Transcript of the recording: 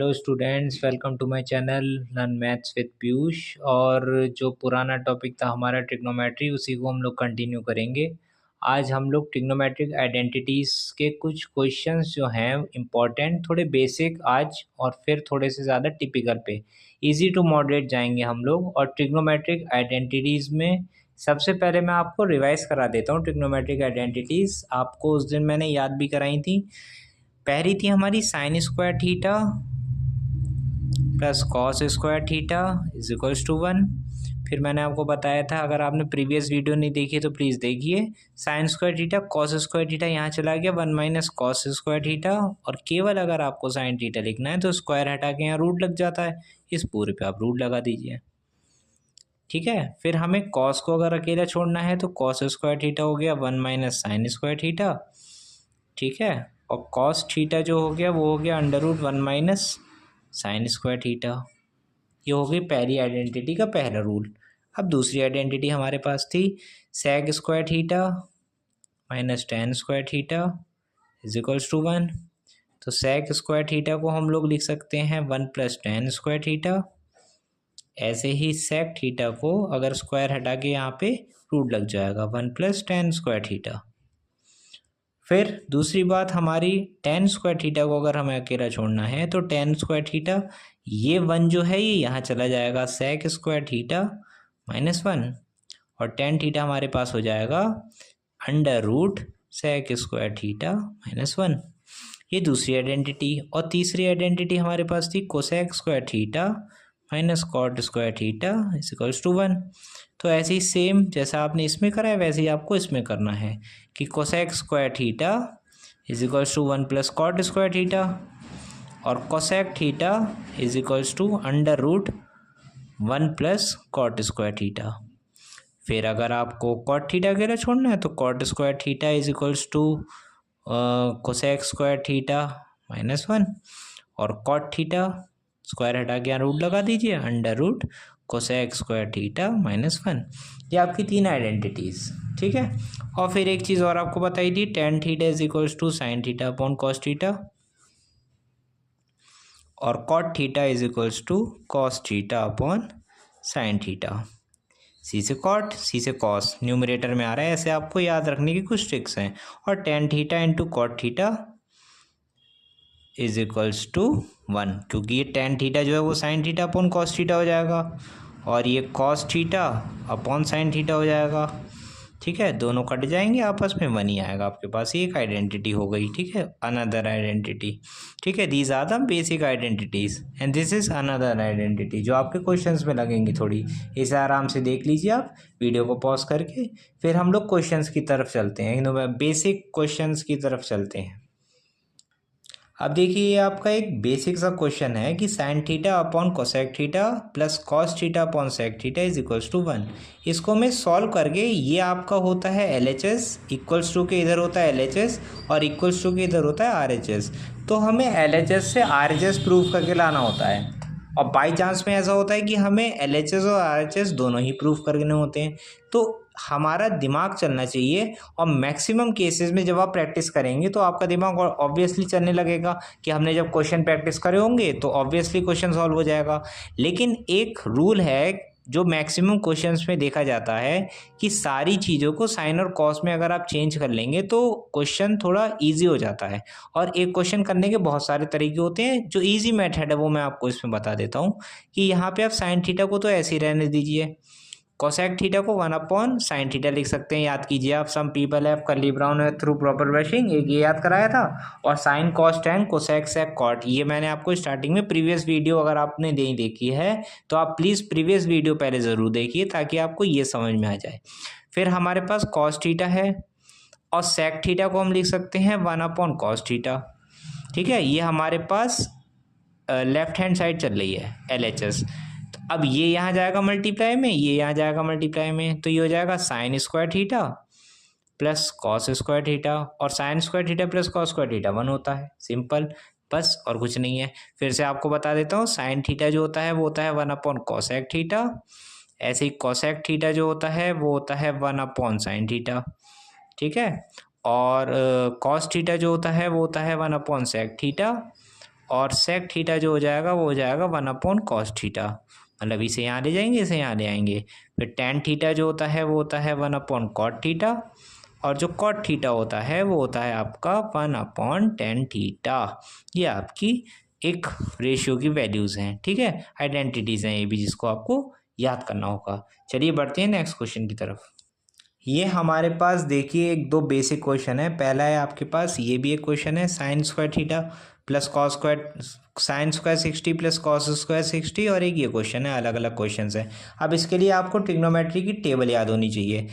Hello students, welcome to my channel learn maths with Piyush. और जो पुराना टॉपिक था हमारा ट्रिग्नोमेट्री, उसी को हम लोग कंटिन्यू करेंगे। आज हम लोग ट्रिग्नोमेट्रिक आइडेंटिटीज़ के कुछ क्वेश्चंस जो हैं इम्पॉर्टेंट, थोड़े बेसिक आज और फिर थोड़े से ज़्यादा टिपिकल पे इजी टू मॉडरेट जाएंगे हम लोग। और ट्रिग्नोमेट्रिक आइडेंटिटीज़ में सबसे पहले मैं आपको रिवाइज करा देता हूँ। ट्रिग्नोमेट्रिक आइडेंटिटीज़ आपको उस दिन मैंने याद भी कराई थी। पहली थी हमारी sine square theta plus cos square theta is equals to 1। फिर मैंने आपको बताया था, अगर आपने प्रीवियस वीडियो नहीं देखी तो प्लीज़ देखिए। Sign square theta cos square theta यहाँ चला गया 1 माइनस कॉस स्क्वायर थीटा, और केवल अगर आपको साइन थीटा लिखना है तो स्क्वायर हटा के यहाँ रूट लग जाता है। इस पूरे पे आप रूट लगा दीजिए, ठीक है। फिर हमें कॉस को अगर अकेला छोड़ना है तो कॉस स्क्वायर थीटा हो गया 1 माइनस साइन स्क्वायर थीटा, ठीक है। और कॉस थीटा जो हो गया वो हो गया under root 1 minus sine square theta. ये हो गई पहली आइडेंटिटी का पहला रूल। अब दूसरी आइडेंटिटी हमारे पास थी sec square theta minus tan square theta is equals to 1। तो सेक स्क्वायर थीटा को हम लोग लिख सकते हैं 1 प्लस टेन स्क्वायर थीटा। ऐसे ही सेक थीटा को अगर स्क्वायर हटा के यहाँ पे रूट लग जाएगा 1 प्लस टेन स्क्वायर थीटा। फिर दूसरी बात हमारी टेन स्क्वायर थीटा को अगर हमें अकेला छोड़ना है तो टेन स्क्वायर थीटा, ये 1 जो है ये यहाँ चला जाएगा सेक स्क्वायर थीटा माइनस 1, और टेन थीटा हमारे पास हो जाएगा under root sec square theta minus 1। ये दूसरी आइडेंटिटी। और तीसरी आइडेंटिटी हमारे पास थी cosec square theta minus cot square theta is equals to 1। तो ऐसे ही सेम जैसा आपने इसमें करा है वैसे ही आपको इसमें करना है कि cosec square theta is equals to 1 plus cot square theta, और cosec theta is equals to under root 1 plus cot square theta. फिर अगर आपको कॉट थीटा अकेला छोड़ना है तो cot square theta is equals to cosec square theta minus 1, और cot theta square हटा के यहाँ रूट लगा दीजिए under root cosec square theta minus 1। ये आपकी तीन आइडेंटिटीज़, ठीक है। और फिर एक चीज़ और आपको बताई थी, tan theta is equals to sine theta upon cos theta, और cot theta is equals to cos theta upon sine theta. C से कॉट सी से कॉस न्यूमरेटर में आ रहा है, ऐसे आपको याद रखने की कुछ ट्रिक्स हैं। और tan theta into cot theta is equals to 1, क्योंकि ये टेन थीटा जो है वो sine theta upon cos theta हो जाएगा, और ये cos theta upon sine theta हो जाएगा, ठीक है। दोनों कट जाएंगे, आपस में 1 ही आएगा आपके पास। एक आइडेंटिटी हो गई, ठीक है, अनदर आइडेंटिटी, ठीक है। These are the basic identities and this is another identity, जो आपके क्वेश्चंस में लगेंगी थोड़ी। इसे आराम से देख लीजिए आप वीडियो को पॉज करके। फिर हम लोग क्वेश्चंस की तरफ चलते हैं, बेसिक क्वेश्चंस की तरफ चलते हैं। अब देखिए, ये आपका एक बेसिक सा क्वेश्चन है कि sine theta upon cosec theta plus cos theta upon sec theta is equals to 1। इसको मैं सॉल्व करके, ये आपका होता है LHS, इक्वल्स टू के इधर होता है LHS और इक्वल्स टू के इधर होता है RHS। तो हमें LHS से RHS प्रूफ करके लाना होता है, और बाई चांस में ऐसा होता है कि हमें LHS और RHS दोनों ही प्रूफ करने होते हैं। तो हमारा दिमाग चलना चाहिए, और मैक्सिमम केसेस में जब आप प्रैक्टिस करेंगे तो आपका दिमाग ऑब्वियसली चलने लगेगा कि हमने जब क्वेश्चन प्रैक्टिस करे होंगे तो ऑब्वियसली क्वेश्चन सॉल्व हो जाएगा। लेकिन एक रूल है जो मैक्सिमम क्वेश्चंस में देखा जाता है कि सारी चीज़ों को साइन और कॉस में अगर आप चेंज कर लेंगे तो क्वेश्चन थोड़ा इजी हो जाता है। और एक क्वेश्चन करने के बहुत सारे तरीके होते हैं। जो इजी मेथड है वो मैं आपको इसमें बता देता हूँ कि यहाँ पे आप साइन थीटा को तो ऐसे ही रहने दीजिए, कोसेक थीटा को 1 अपॉन साइन थीटा लिख सकते हैं। याद कीजिए आप, some people have curly brown hair through proper brushing, एक ये याद कराया था। और sine cos tan cosec sec cot, ये मैंने आपको स्टार्टिंग में प्रीवियस वीडियो अगर आपने नहीं देखी है तो आप प्लीज़ प्रीवियस वीडियो पहले ज़रूर देखिए ताकि आपको ये समझ में आ जाए। फिर हमारे पास कॉस थीटा है, और सेक थीटा को हम लिख सकते हैं 1 अपॉन कॉस थीटा, ठीक है। ये हमारे पास लेफ्ट हैंड साइड चल रही है LHS। तो अब ये यहाँ जाएगा मल्टीप्लाई में, ये यहाँ जाएगा मल्टीप्लाई में, तो ये हो जाएगा sine square theta plus cos square theta, और sine square theta plus cos square theta 1 होता है, सिंपल, बस और कुछ नहीं है। फिर से आपको बता देता हूँ, साइन थीटा जो होता है वो होता है 1 अपॉन कॉसेक थीटा, ऐसे ही कॉसेक थीटा जो होता है वो होता है 1 अपॉन साइन थीटा, ठीक है। और कॉस थीटा जो होता है वो होता है 1 अपॉन सेक थीटा, और सेक थीटा जो हो जाएगा वो हो जाएगा 1/cos थीटा, मतलब इसे यहाँ ले जाएंगे, इसे यहाँ ले आएंगे। फिर tan थीटा जो होता है वो होता है 1/cot थीटा, और जो cot थीटा होता है वो होता है आपका 1/tan थीटा। ये आपकी एक रेशियो की वैल्यूज़ हैं, ठीक है, आइडेंटिटीज़ हैं ये भी, जिसको आपको याद करना होगा। चलिए बढ़ते हैं नेक्स्ट क्वेश्चन की तरफ। ये हमारे पास देखिए एक दो बेसिक क्वेश्चन है। पहला है आपके पास, ये भी एक क्वेश्चन है, sign square theta plus cos square, sine square 60 plus cos square 60, और एक ये क्वेश्चन है, अलग अलग क्वेश्चन है। अब इसके लिए आपको ट्रिग्नोमेट्री की टेबल याद होनी चाहिए।